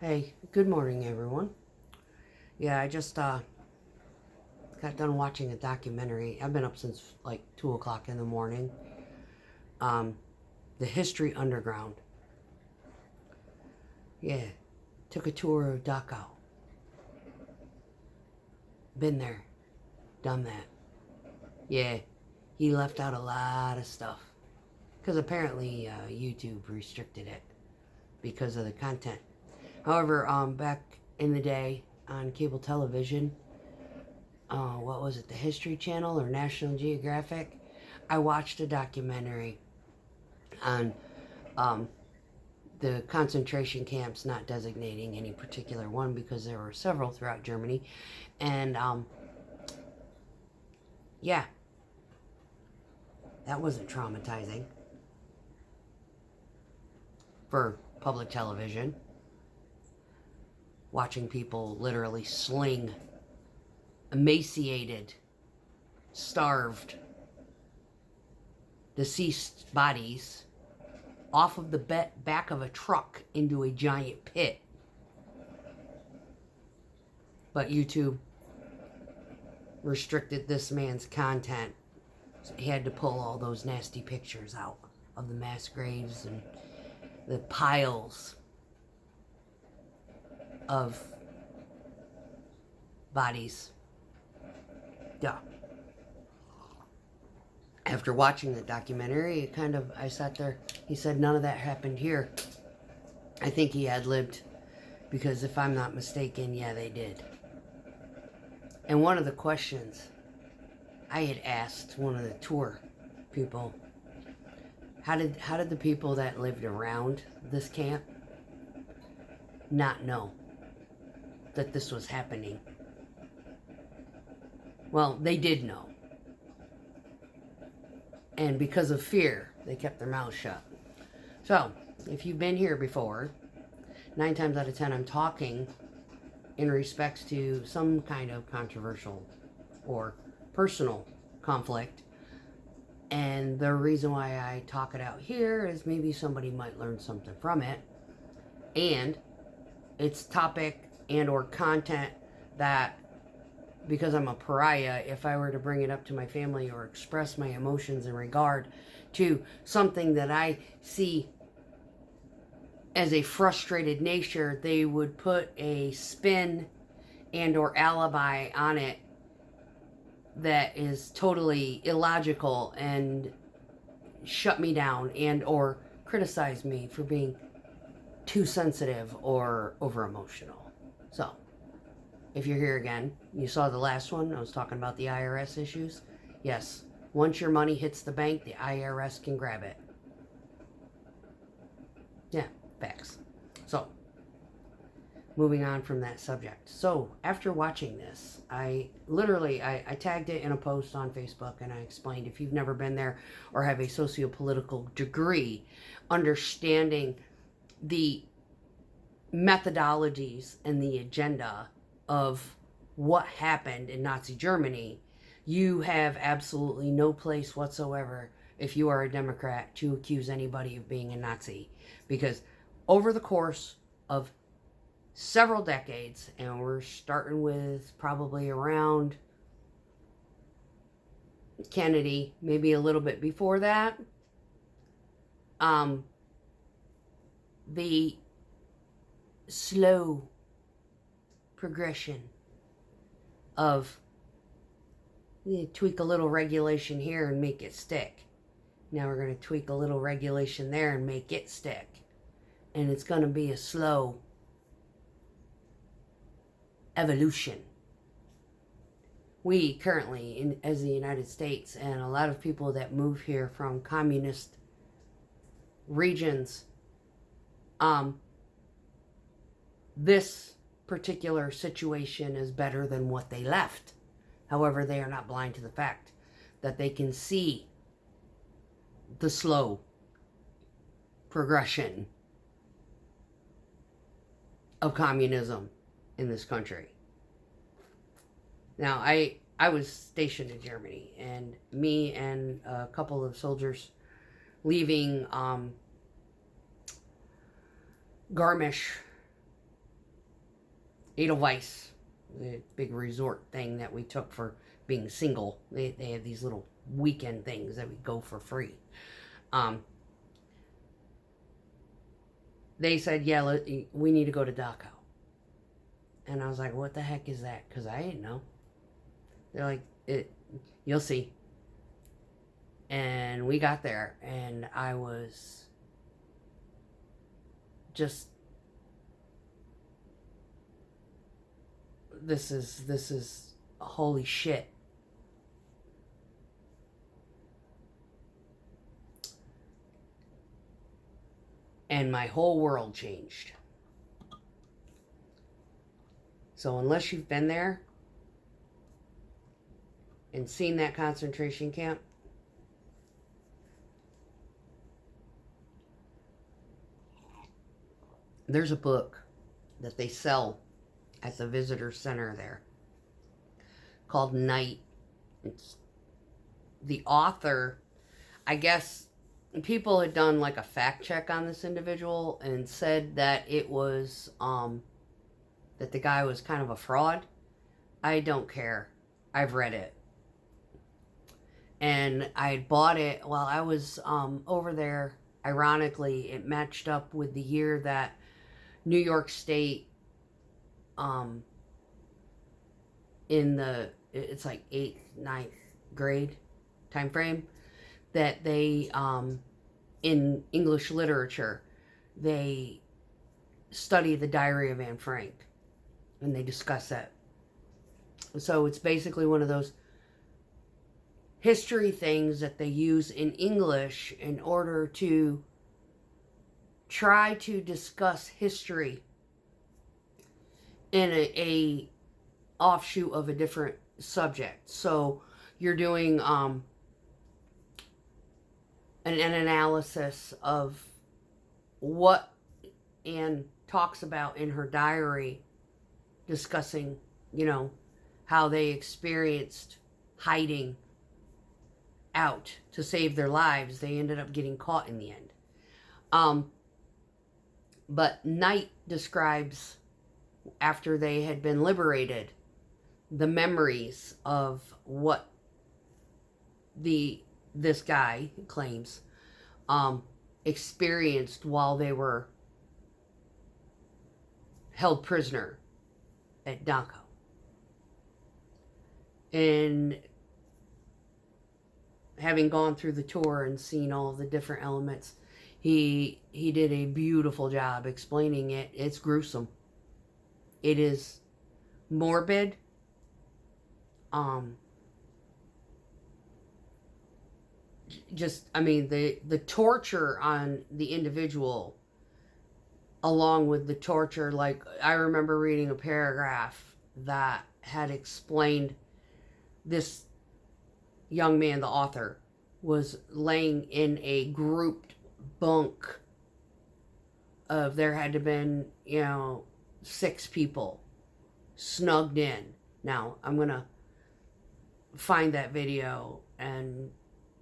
Hey, good morning, everyone. Yeah, I just got done watching a documentary. I've been up since like 2 o'clock in the morning. Um, the History Underground. Yeah, took a tour of Dachau. Been there, done that. Yeah, he left out a lot of stuff because apparently YouTube restricted it because of the content. However, back in the day on cable television, what was it, the History Channel or National Geographic? I watched a documentary on um, the concentration camps, not designating any particular one because there were several throughout Germany. And yeah, that wasn't traumatizing for public television. Watching people literally sling emaciated, starved, deceased bodies off of the back of a truck into a giant pit. But YouTube restricted this man's content. So he had to pull all those nasty pictures out of the mass graves and the piles of bodies. Yeah. After watching the documentary, I sat there. He said none of that happened here. I think he ad-libbed because if I'm not mistaken, yeah, they did. And one of the questions I had asked one of the tour people, how did the people that lived around this camp not know that this was happening? Well, they did know. And because of fear, they kept their mouths shut. So, if you've been here before, 9 times out of 10 I'm talking in respects to some kind of controversial or personal conflict. And the reason why I talk it out here is maybe somebody might learn something from it. And it's topic and or content that, because I'm a pariah, if I were to bring it up to my family or express my emotions in regard to something that I see as a frustrated nature, they would put a spin and or alibi on it that is totally illogical and shut me down and or criticize me for being too sensitive or over emotional. So, if you're here again, you saw the last one, I was talking about the IRS issues. Yes, once your money hits the bank, the IRS can grab it. Yeah, facts. So, moving on from that subject. So, after watching this, I tagged it in a post on Facebook and I explained, if you've never been there or have a socio-political degree, understanding the methodologies and the agenda of what happened in Nazi Germany, you have absolutely no place whatsoever, if you are a Democrat, to accuse anybody of being a Nazi. Because over the course of several decades, and we're starting with probably around Kennedy, maybe a little bit before that, the slow progression of tweak a little regulation here and make it stick. Now we're going to tweak a little regulation there and make it stick. And it's going to be a slow evolution. We currently, as the United States, and a lot of people that move here from communist regions, this particular situation is better than what they left. However, they are not blind to the fact that they can see the slow progression of communism in this country. Now, I was stationed in Germany, and me and a couple of soldiers leaving Garmisch Edelweiss, the big resort thing that we took for being single. They have these little weekend things that we go for free. They said, yeah, we need to go to Dachau. And I was like, what the heck is that? Because I didn't know. They're like, you'll see. And we got there, and I was just, this is holy shit. And my whole world changed. So unless you've been there and seen that concentration camp, there's a book that they sell at the visitor center there called Night. It's the author, I guess people had done like a fact check on this individual and said that it was that the guy was kind of a fraud. I don't care. I've read it. And I had bought it while I was over there. Ironically, it matched up with the year that New York State in the, it's like 8th, 9th grade time frame, that they in English literature they study the Diary of Anne Frank, and they discuss that. So it's basically one of those history things that they use in English in order to try to discuss history in a offshoot of a different subject. So you're doing an analysis of what Anne talks about in her diary, discussing, you know, how they experienced hiding out to save their lives. They ended up getting caught in the end. But Night describes, after they had been liberated, the memories of what this guy claims experienced while they were held prisoner at Dachau. And having gone through the tour and seen all the different elements, he did a beautiful job explaining it. It's gruesome. It is morbid. Just, I mean, the torture on the individual, along with the torture, like, I remember reading a paragraph that had explained this young man, the author, was laying in a grouped bunk of, there had to have been, 6 people snugged in. Now, I'm going to find that video and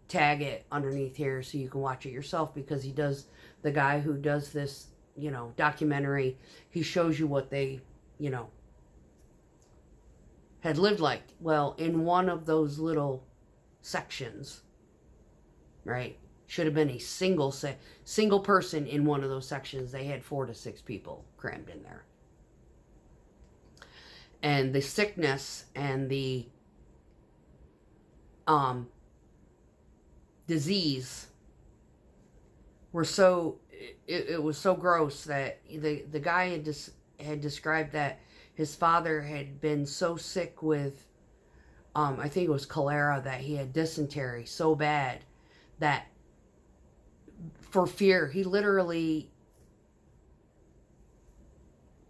tag it underneath here so you can watch it yourself, because the guy who does this, documentary, he shows you what they, had lived like. Well, in one of those little sections, right, should have been a single person in one of those sections. They had 4 to 6 people crammed in there. And the sickness and the disease were so, it was so gross that the guy had described that his father had been so sick with I think it was cholera, that he had dysentery so bad that for fear, he literally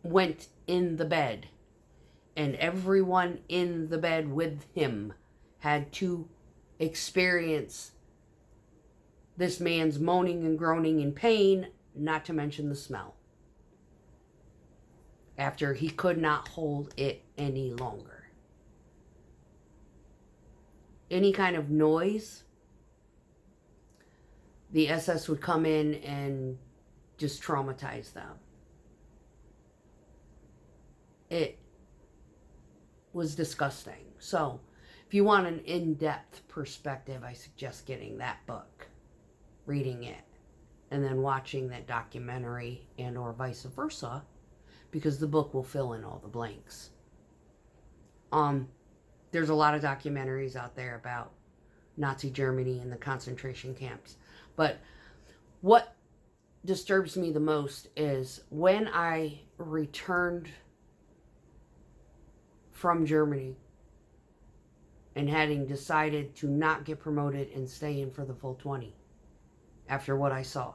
went in the bed, and everyone in the bed with him had to experience this man's moaning and groaning in pain, not to mention the smell, after he could not hold it any longer. Any kind of noise, the SS would come in and just traumatize them. It was disgusting. So if you want an in-depth perspective, I suggest getting that book, reading it, and then watching that documentary, and or vice versa, because the book will fill in all the blanks. There's a lot of documentaries out there about Nazi Germany and the concentration camps. But what disturbs me the most is when I returned from Germany and having decided to not get promoted and stay in for the full 20 after what I saw,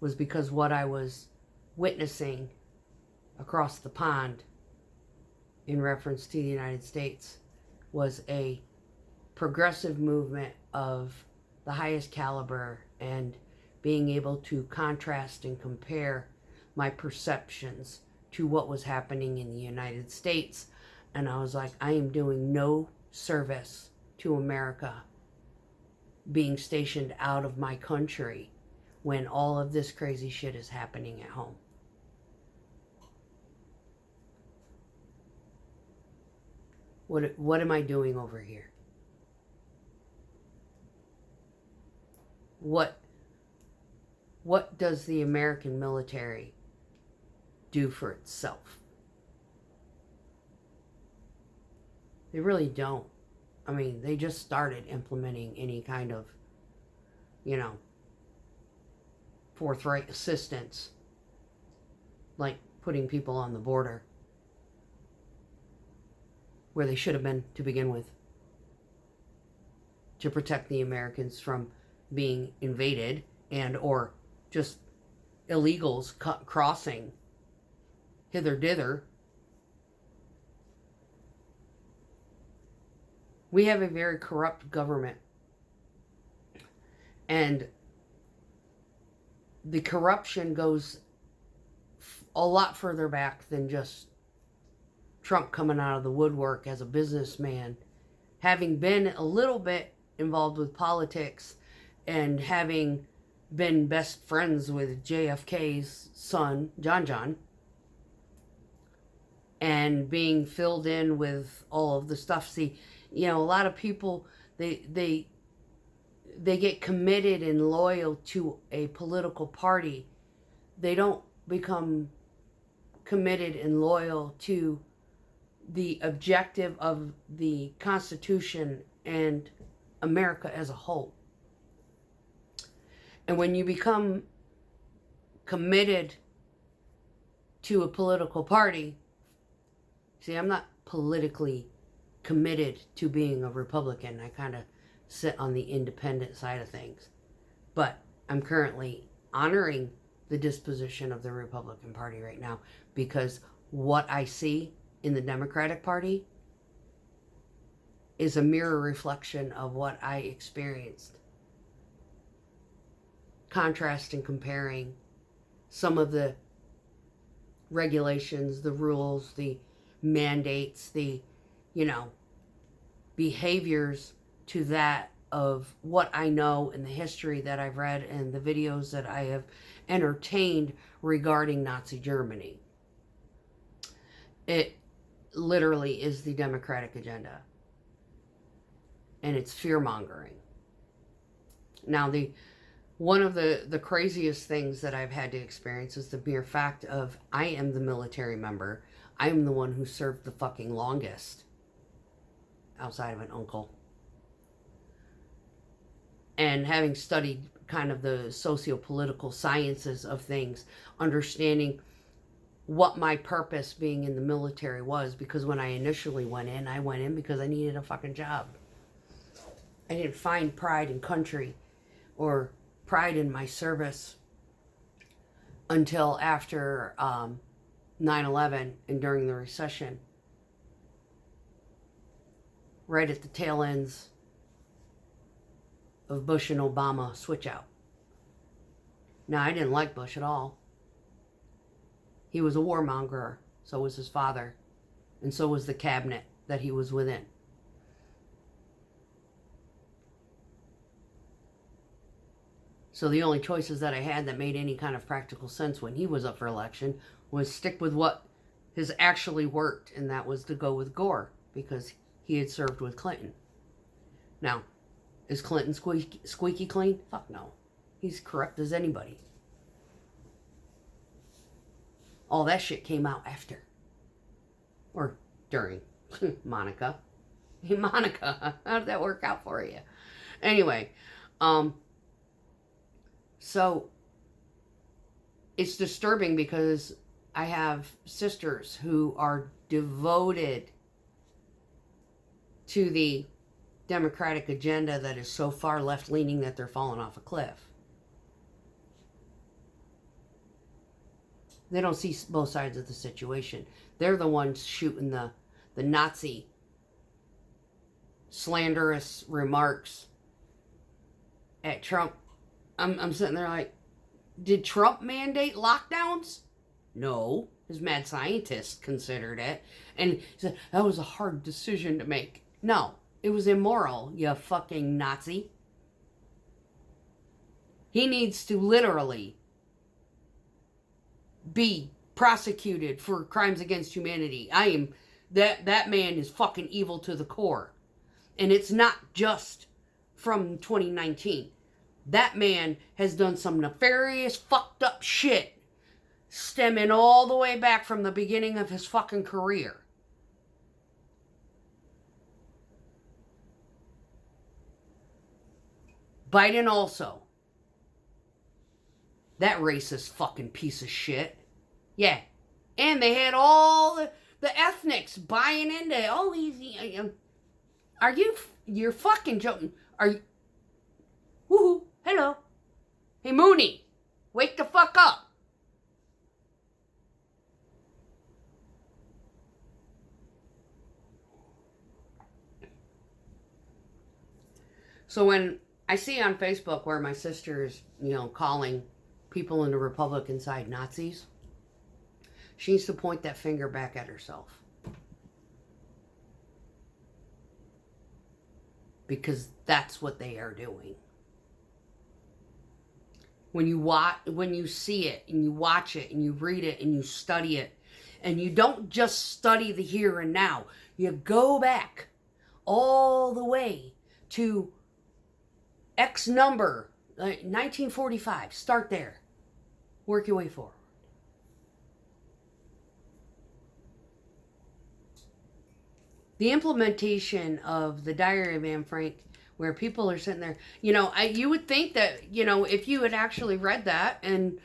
was because what I was witnessing across the pond in reference to the United States was a progressive movement of the highest caliber, and being able to contrast and compare my perceptions to what was happening in the United States. And I was like, I am doing no service to America being stationed out of my country when all of this crazy shit is happening at home. What am I doing over here? What does the American military do for itself? They really don't. I mean, they just started implementing any kind of, forthright assistance, like putting people on the border where they should have been to begin with, to protect the Americans from being invaded and or just illegals crossing hither-dither. We have a very corrupt government, and the corruption goes a lot further back than just Trump coming out of the woodwork as a businessman, having been a little bit involved with politics and having been best friends with JFK's son, John, and being filled in with all of the stuff. See, a lot of people, they get committed and loyal to a political party. They don't become committed and loyal to the objective of the Constitution and America as a whole. And when you become committed to a political party, see, I'm not politically committed to being a Republican. I kind of sit on the independent side of things. But I'm currently honoring the disposition of the Republican Party right now, because what I see in the Democratic Party is a mirror reflection of what I experienced. Contrast and comparing some of the regulations, the rules, the mandates, the, behaviors to that of what I know and the history that I've read and the videos that I have entertained regarding Nazi Germany. It literally is the Democratic agenda. And it's fear-mongering. Now, one of the craziest things that I've had to experience is the mere fact of I am the military member. I am the one who served the fucking longest, outside of an uncle. And having studied kind of the socio-political sciences of things, understanding what my purpose being in the military was, because when I initially went in because I needed a fucking job. I didn't find pride in country or pride in my service until after 9/11 and during the recession, right at the tail ends of Bush and Obama switch out. Now, I didn't like Bush at all. He was a warmonger, so was his father, and so was the cabinet that he was within. So the only choices that I had that made any kind of practical sense when he was up for election was stick with what has actually worked, and that was to go with Gore, because he had served with Clinton. Now, is Clinton squeaky clean? Fuck no. He's corrupt as anybody. All that shit came out after. Or during. Monica. Hey, Monica, how did that work out for you? Anyway, so it's disturbing because I have sisters who are devoted to the Democratic agenda that is so far left-leaning that they're falling off a cliff. They don't see both sides of the situation. They're the ones shooting the Nazi slanderous remarks at Trump. I'm sitting there like, did Trump mandate lockdowns? No. His mad scientist considered it. And he said, that was a hard decision to make. No. It was immoral, you fucking Nazi. He needs to literally be prosecuted for crimes against humanity. That man is fucking evil to the core. And it's not just from 2019. That man has done some nefarious, fucked up shit stemming all the way back from the beginning of his fucking career. Biden also. That racist fucking piece of shit. Yeah. And they had all the ethnics buying into, oh, you're fucking joking. Are you, woohoo, hello. Hey, Mooney, wake the fuck up. So when I see on Facebook where my sister's, calling people in the Republican side Nazis, she needs to point that finger back at herself. Because that's what they are doing. When you see it, and you watch it, and you read it, and you study it, and you don't just study the here and now, you go back all the way to X number, 1945, start there. Work your way forward. The implementation of the Diary of Anne Frank, where people are sitting there, you would think that, if you had actually read that and,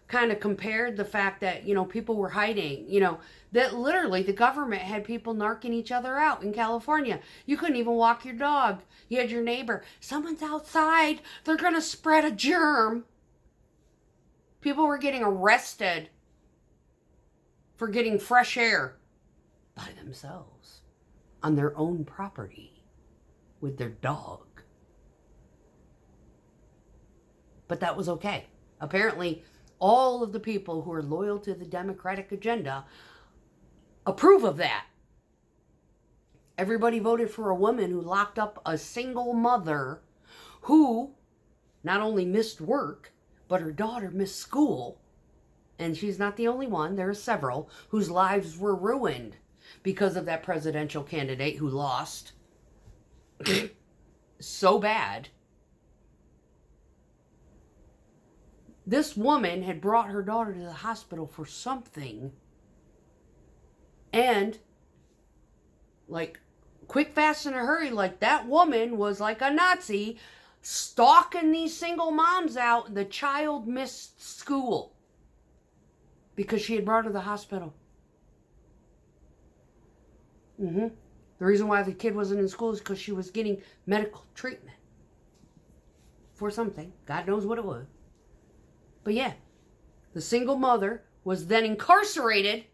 kind of compared the fact that, people were hiding, that literally the government had people narking each other out in California. You couldn't even walk your dog. You had your neighbor, someone's outside, they're going to spread a germ. People were getting arrested for getting fresh air by themselves on their own property with their dog. But that was okay. Apparently, all of the people who are loyal to the Democratic agenda approve of that. Everybody voted for a woman who locked up a single mother who not only missed work, but her daughter missed school. And she's not the only one. There are several whose lives were ruined because of that presidential candidate who lost so bad. This woman had brought her daughter to the hospital for something. And, quick, fast, in a hurry, that woman was like a Nazi stalking these single moms out. The child missed school because she had brought her to the hospital. The reason why the kid wasn't in school is because she was getting medical treatment for something. God knows what it was. But yeah, the single mother was then incarcerated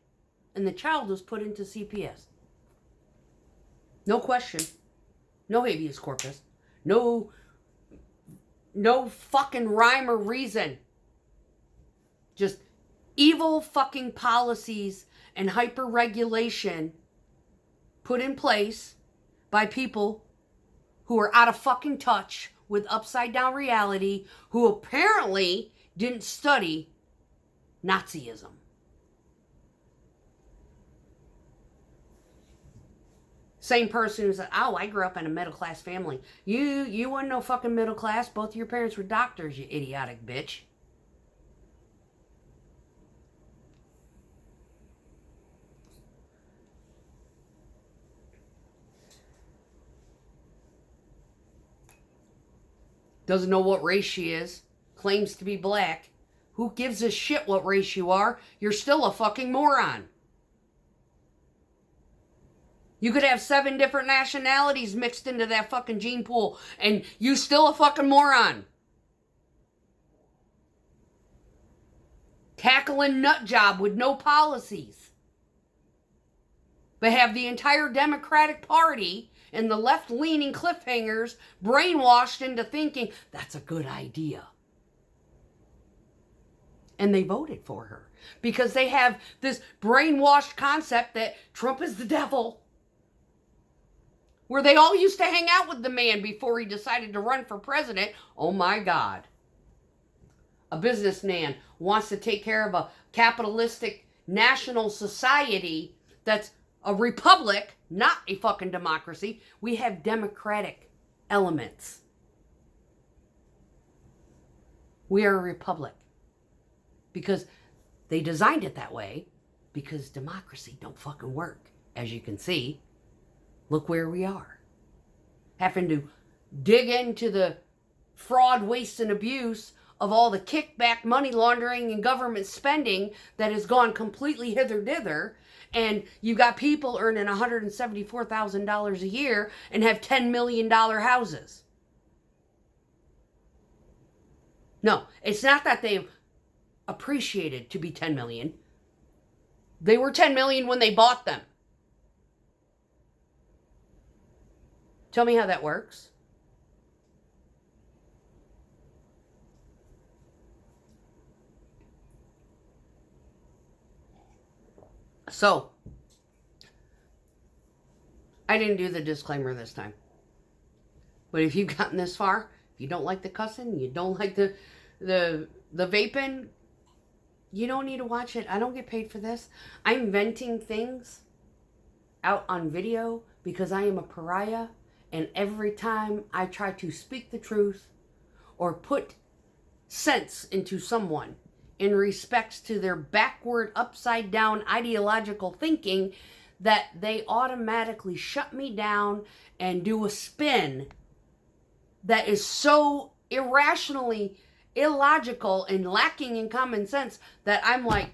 and the child was put into CPS. No question. No habeas corpus. No fucking rhyme or reason. Just evil fucking policies and hyper-regulation put in place by people who are out of fucking touch with upside-down reality, who apparently didn't study Nazism. Same person who said, oh, I grew up in a middle-class family. You weren't no fucking middle class. Both of your parents were doctors, you idiotic bitch. Doesn't know what race she is. Claims to be black. Who gives a shit what race you are? You're still a fucking moron. You could have 7 different nationalities mixed into that fucking gene pool, and you still a fucking moron. Tackling nut job with no policies. But have the entire Democratic Party and the left-leaning cliffhangers brainwashed into thinking that's a good idea. And they voted for her because they have this brainwashed concept that Trump is the devil. Where they all used to hang out with the man before he decided to run for president. Oh my God. A businessman wants to take care of a capitalistic national society that's a republic, not a fucking democracy. We have democratic elements. We are a republic. Because they designed it that way. Because democracy don't fucking work. As you can see, look where we are. Having to dig into the fraud, waste, and abuse of all the kickback, money laundering, and government spending that has gone completely hither-dither. And you got people earning $174,000 a year and have $10 million houses. No, it's not that they've appreciated to be 10 million. They were 10 million when they bought them. Tell me how that works. So, I didn't do the disclaimer this time. But if you've gotten this far, if you don't like the cussing, you don't like the vaping, you don't need to watch it. I don't get paid for this. I'm venting things out on video because I am a pariah. And every time I try to speak the truth or put sense into someone in respects to their backward, upside down ideological thinking, that they automatically shut me down and do a spin that is so irrationally illogical and lacking in common sense that I'm like,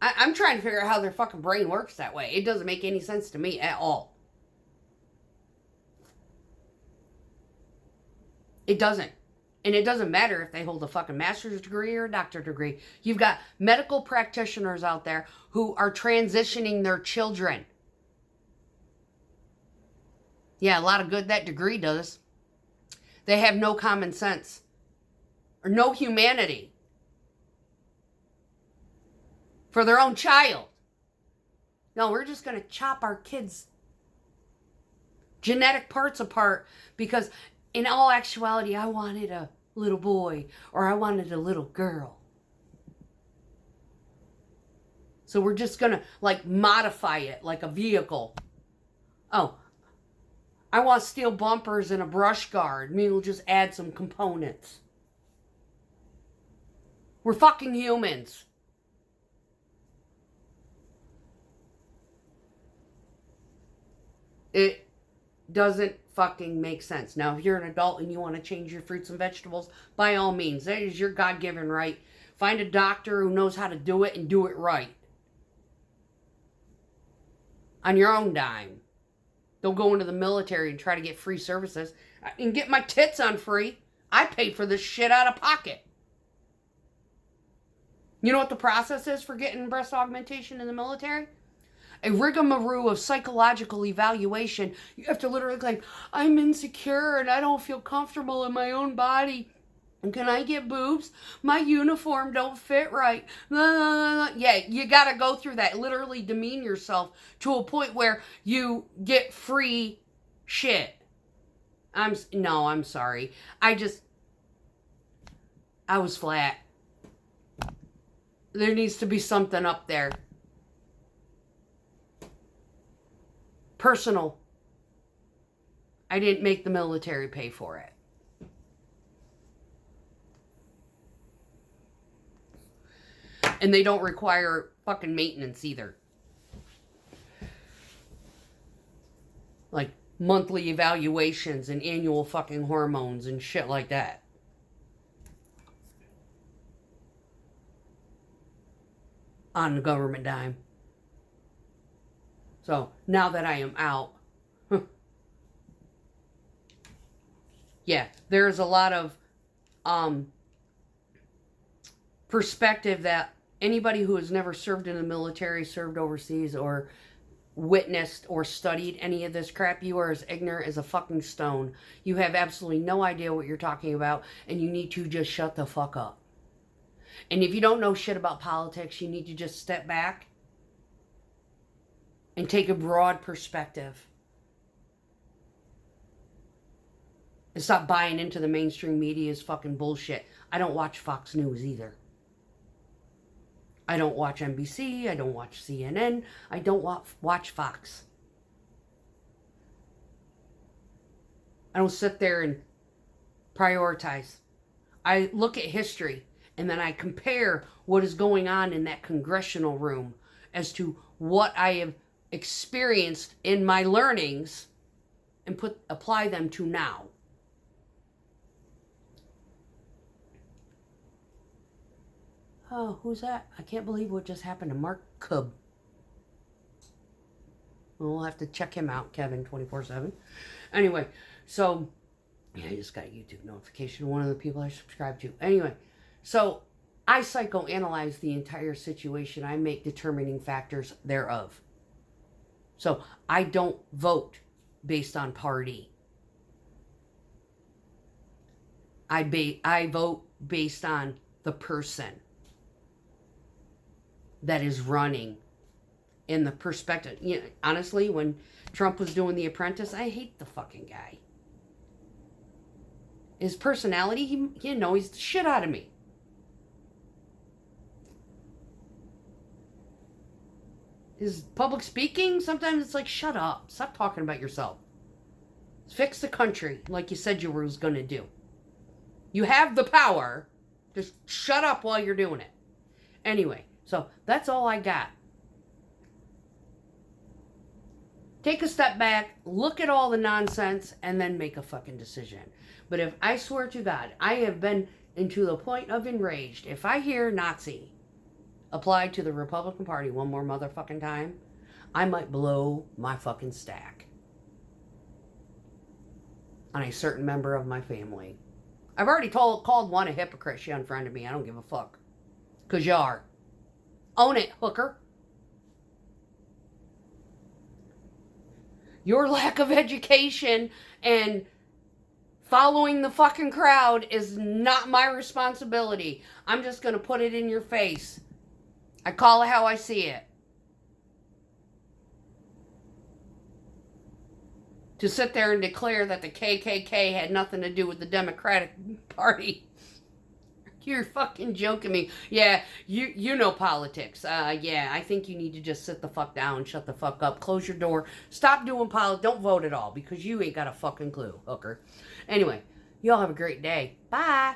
I'm trying to figure out how their fucking brain works that way. It doesn't make any sense to me at all. It doesn't. And it doesn't matter if they hold a fucking master's degree or a doctorate degree. You've got medical practitioners out there who are transitioning their children. Yeah, a lot of good that degree does. They have no common sense. Or no humanity. For their own child. No, we're just going to chop our kids' genetic parts apart because in all actuality, I wanted a little boy or I wanted a little girl. So we're just going to like modify it like a vehicle. Oh, I want steel bumpers and a brush guard. I mean, we'll just add some components. We're fucking humans. It doesn't fucking make sense. Now, if you're an adult and you want to change your fruits and vegetables, by all means, that is your God-given right. Find a doctor who knows how to do it and do it right. On your own dime. Don't go into the military and try to get free services. I can get my tits on free. I paid for this shit out of pocket. You know what the process is for getting breast augmentation in the military? A rigmarole of psychological evaluation. You have to literally claim, I'm insecure and I don't feel comfortable in my own body. And can I get boobs? My uniform don't fit right. Yeah, you got to go through that. Literally demean yourself to a point where you get free shit. I'm sorry. I was flat. There needs to be something up there. Personal. I didn't make the military pay for it. And they don't require fucking maintenance either. Like monthly evaluations and annual fucking hormones and shit like that. On the government dime. So now that I am out, yeah, there's a lot of perspective that anybody who has never served in the military, served overseas, or witnessed or studied any of this crap, you are as ignorant as a fucking stone. You have absolutely no idea what you're talking about, and you need to just shut the fuck up. And if you don't know shit about politics, you need to just step back and take a broad perspective. And stop buying into the mainstream media's fucking bullshit. I don't watch Fox News either. I don't watch NBC. I don't watch CNN. I don't watch Fox. I don't sit there and prioritize. I look at history and then I compare what is going on in that congressional room as to what I have experienced in my learnings and apply them to now. Oh, who's that? I can't believe what just happened to Mark Cub. Well, we'll have to check him out, Kevin 24/7. Anyway, so yeah, I just got a YouTube notification. One of the people I subscribe to. Anyway, so I psychoanalyze the entire situation. I make determining factors thereof. So I don't vote based on party. I vote based on the person that is running in the perspective. You know, honestly, when Trump was doing The Apprentice, I hate the fucking guy. His personality, he annoys the shit out of me. His public speaking, sometimes it's like, shut up. Stop talking about yourself. Fix the country like you said you was going to do. You have the power. Just shut up while you're doing it. Anyway, so that's all I got. Take a step back, look at all the nonsense, and then make a fucking decision. But if I swear to God, I have been into the point of enraged. If I hear Nazi applied to the Republican Party one more motherfucking time, I might blow my fucking stack on a certain member of my family. I've already called one a hypocrite. She unfriended me. I don't give a fuck. Because you are. Own it, hooker. Your lack of education and following the fucking crowd is not my responsibility. I'm just going to put it in your face. I call it how I see it. To sit there and declare that the KKK had nothing to do with the Democratic Party. You're fucking joking me. Yeah, you know politics. Yeah, I think you need to just sit the fuck down, shut the fuck up, close your door, stop doing politics, don't vote at all, because you ain't got a fucking clue, hooker. Anyway, y'all have a great day. Bye.